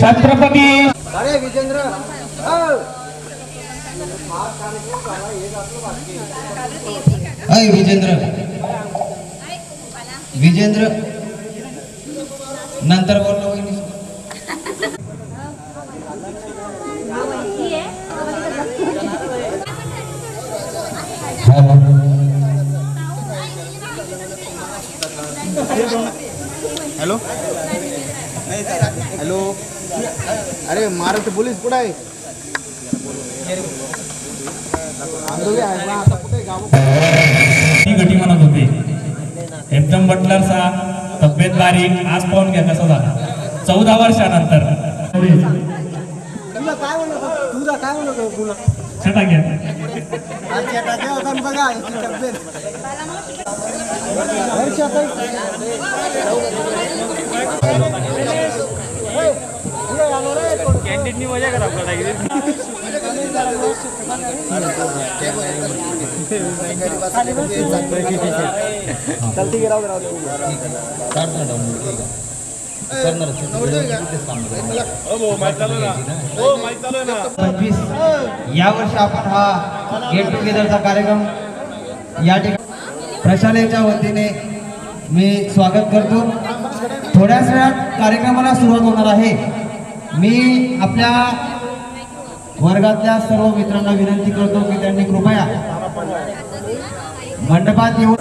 छत्रपती अरे विजेंद्र अय विजेंद्र विजेंद्र नंतर बोललो वहिनी हॅलो हॅलो अरे महाराष्ट्र पोलीस कुठं आहे घटी म्हणत होते एकदम बटलरचा तब्येत बारीक आज पाहून घ्या कसा झाला 14 वर्षानंतर तुला काय म्हणत तुझा काय म्हणत तुला छटा घ्या बघा तब्येत कॅन्टीननी मजा करा या वर्षी आपण हा गेट टुगेदरचा कार्यक्रम या ठिकाणी प्रशालेच्या वतीने मी स्वागत करतो. थोड्याच वेळात कार्यक्रमाला सुरुवात होणार आहे. मी आपल्या वर्गातल्या सर्व मित्रांना विनंती करतो की त्यांनी कृपया मंडपात येऊन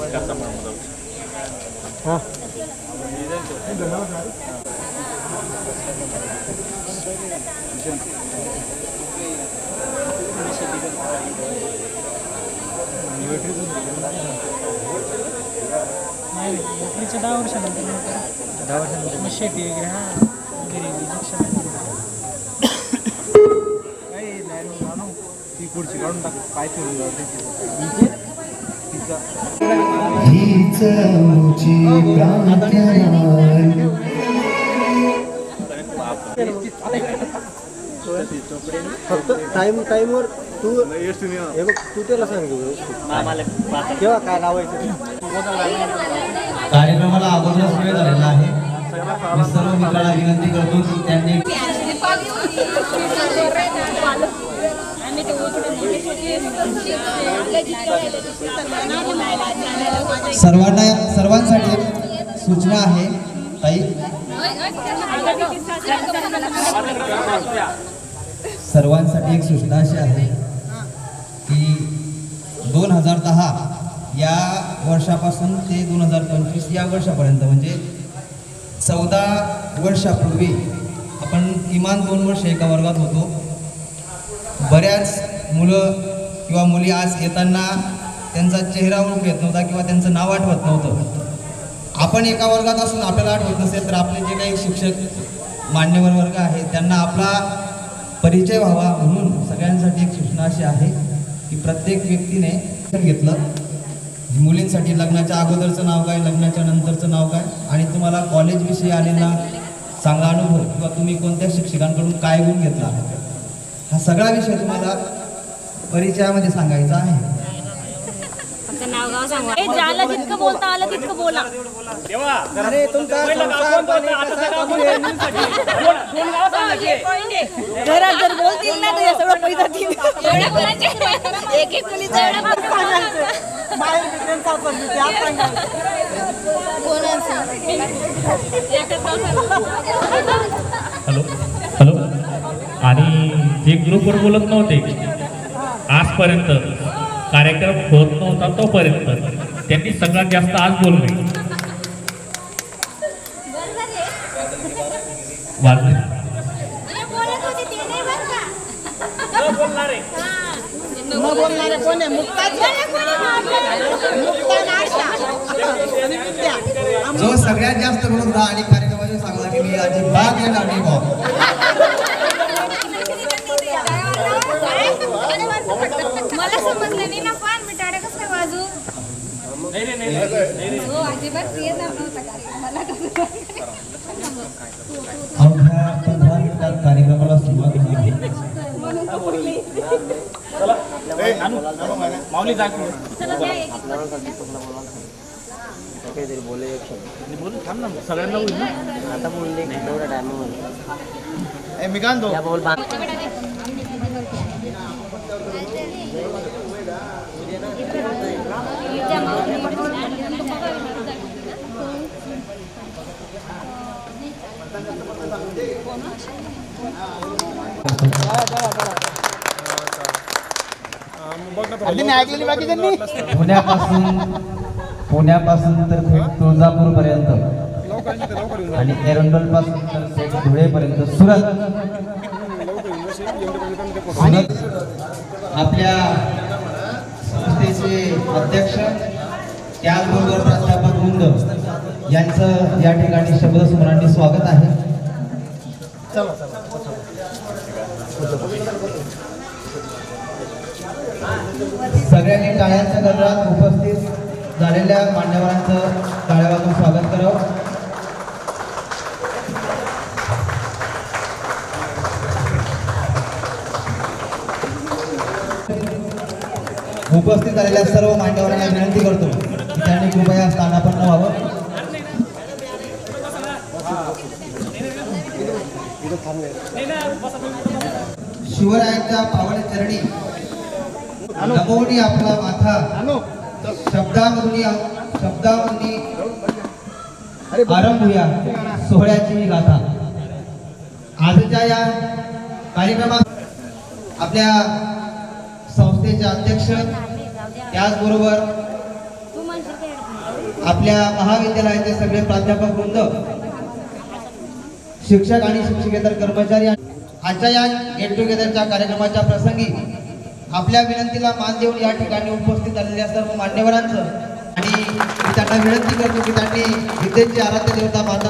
नोकरीच्या 10 वर्षानंतर शेती वगैरे हा गरिबी ती खुर्ची काढून टाक पाय फिरून जाते फक्त टाइमवर तू हे बघ तू त्याला सांग केव्हा काय लावायचं कार्यक्रमाला अगोदरच वेळ झालेला आहे. मी सर्व मित्रांना विनंती करतो की त्यांनी सर्वांसाठी सूचना आहे ताई. सर्वांसाठी एक सूचना अशी आहे की 2010 या वर्षापासून ते 2025 या वर्षापर्यंत म्हणजे 14 वर्षापूर्वी आपण किमान 2 वर्ष एका वर्गात होतो. बऱ्याच मुलं किंवा मुली आज येताना त्यांचा चेहरा ओळखू येत नव्हता किंवा त्यांचं नाव आठवत नव्हतं. आपण एका वर्गात असून आपल्याला आठवत नसेल तर आपले जे काही शिक्षक मान्यवर वर्ग आहे त्यांना आपला परिचय व्हावा म्हणून सगळ्यांसाठी एक सूचना अशी आहे की प्रत्येक व्यक्तीने घेतलं मुलींसाठी लग्नाच्या अगोदरचं नाव काय, लग्नाच्या नंतरचं नाव काय आणि तुम्हाला कॉलेजविषयी आलेला चांगला अनुभव किंवा तुम्ही कोणत्या शिक्षकांकडून काय गुण घेतला हा सगळा विषय तुम्हाला परिचयामध्ये सांगायचा आहे. नाव सांगा ज्याला जितकं बोलता आलं तितकं बोला. अरे तुमचा घरात जर बोलतील ना तर सगळं पैसा देतील. एक एक मुलीचं हॅलो हॅलो आणि जे ग्रुपवर बोलत नव्हते आजपर्यंत कार्यक्रम होत नव्हता तोपर्यंत त्यांनी सगळ्यात जास्त आज बोलले. जो सगळ्यात जास्त बोलत होता आणि कार्यक्रमाचे सांगला की मी अजिबात येणार नाही भाऊ. मला समजलं नाही ना पण मी डायरेक्ट कसं काय वाजू हो अजिबात येणार नव्हता कार्यक्रमाला. अवघ्या 15 मिनिटात कार्यक्रमाला सुरुवात होईल. माऊली जाग चला काहीतरी बोले बोल थांब ना सगळ्यांना होईल ना. आता बोलले तेवढा टायमावर मी काय म्हणतो बोल ऐकलेली बाकी त्यांनी पुण्यापासून तर थेट तुळजापूरपर्यंत आणि एरंडोल पासून तर थेट धुळेपर्यंत सुरत आपल्या संस्थेचे अध्यक्ष त्याचबरोबर प्राध्यापक वृंद यांचं या ठिकाणी शब्दसमरांनी स्वागत आहे. सगळ्यांनी टाळ्यांच्या गजरात उपस्थित झालेल्या मान्यवरांचं टाळ्या वाजवून स्वागत करावं. उपस्थित झालेल्या सर्व मान्यवरांना विनंती करतो की त्यांनी कृपया स्थानापन्न व्हावं. शिवरायांच्या पावन चरणी नमोनी आपला माथा शब्दामधून आरंभूया सोहळ्याची ही गाथा. आजच्या या कार्यक्रमात आपल्या संस्थेचे अध्यक्ष त्याचबरोबर आपल्या महाविद्यालयाचे सगळे प्राध्यापक वृंद, शिक्षक आणि शिक्षकेतर कर्मचारी आजच्या या गेट टुगेदरच्या कार्यक्रमाच्या प्रसंगी आपल्या विनंतीला मान देऊन या ठिकाणी उपस्थित झालेल्या सर्व मान्यवरांचं आणि मी त्यांना विनंती करतो की त्यांनी विद्येची आराध्य देवता माता